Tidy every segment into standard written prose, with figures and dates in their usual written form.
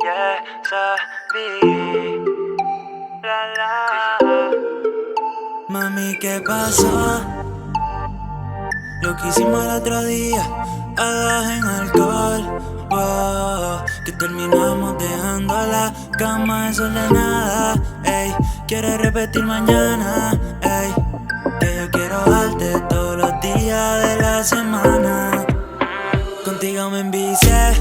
yeah, sabí. La. Mami, ¿qué pasó? Lo que hicimos el otro día, hagas en alcohol, wow, que terminamos dejando la cama desordenada, ey, quieres repetir mañana, ey, que yo quiero darte todos los días de la semana. Contigo me envicié,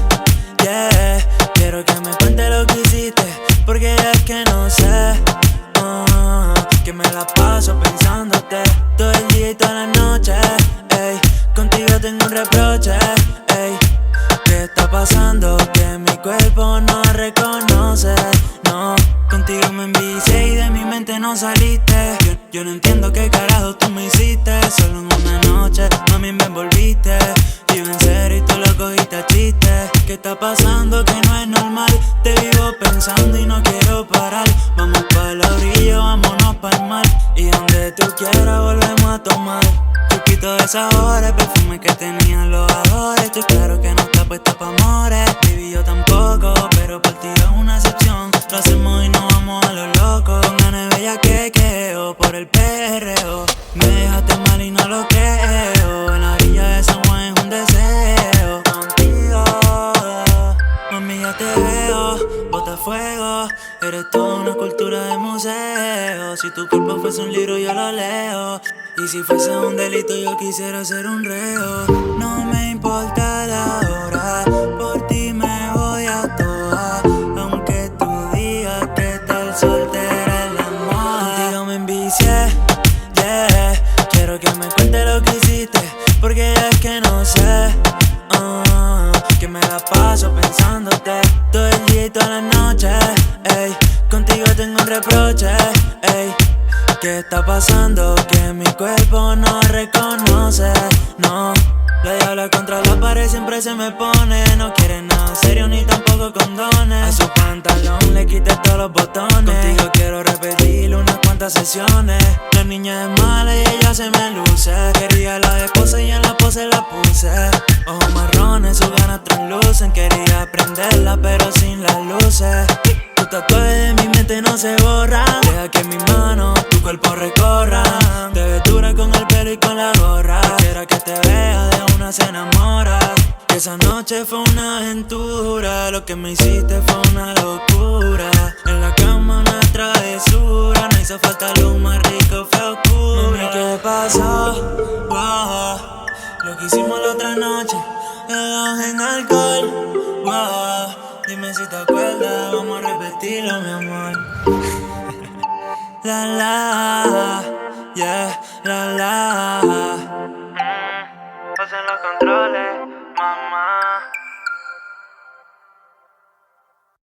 yeah, quiero que me cuentes lo que hiciste, porque es que no sé, que me la paso pensándote todo el día y toda la noche, ey, contigo tengo un reproche, ey, ¿qué está pasando? Que mi cuerpo no reconoce, no, contigo me envicié y de mi mente no saliste, yo no entiendo qué carajo tú me hiciste, solo en una noche, mami me envolviste, iba en serio y tú lo cogiste a chiste, ¿qué está pasando? Que no es normal, te vivo pensando y no quiero parar, vamos pa' la orilla, vámonos pa'l mar, y donde tú quieras volvemos a tomar, truquito de sabores, perfume que tenían los adores, estoy claro que no está puesta pa' amores, baby yo tampoco, pero por ti es una excepción, lo hacemos y nos vamos a lo loco, con ganas de bella que queo, por el perreo, me dejaste mal y no lo creo, en la orilla de San Juan es un deseo, contigo, mami ya te veo, bota fuego, eres toda una escultura de museo, si tu cuerpo fuese un libro yo lo leo, y si fuese un delito yo quisiera ser un reo, no me importa la hora, por ti me voy a toa, aunque tú digas que estar soltera es la moda, contigo me envicié, yeah, quiero que me cuentes lo que hiciste, porque es que no sé, que me la paso pensándote todo el día y toda la noche, ey, contigo tengo un reproche, ey, ¿qué está pasando? Que mi cuerpo no reconoce, no, la diabla contra la pared siempre se me pone, no quiere nada serio ni tampoco condones, a su pantalón le quité todos los botones, contigo quiero repetirlo unas cuantas sesiones, la niña es mala y ella se me luce, quería la esposa y en la pose la puse, ojos marrones, sus ganas translucen, quería prenderla pero sin las luces, tus tatuajes de mi mente no se borran, deja que mis manos tu cuerpo recorran, te ves dura con el pelo y con la gorra, quiera que te vea de una se enamora, y esa noche fue una aventura, lo que me hiciste fue una locura, en la cama una travesura, no hizo falta luz, más rico fue oscura. Mami, ¿qué pasó? Wow, lo que hicimos la otra noche, quedamos en alcohol, wow, dime si te acuerdas, vamos a repetirlo mi amor. La, yeah, la. Pasen los controles, mamá.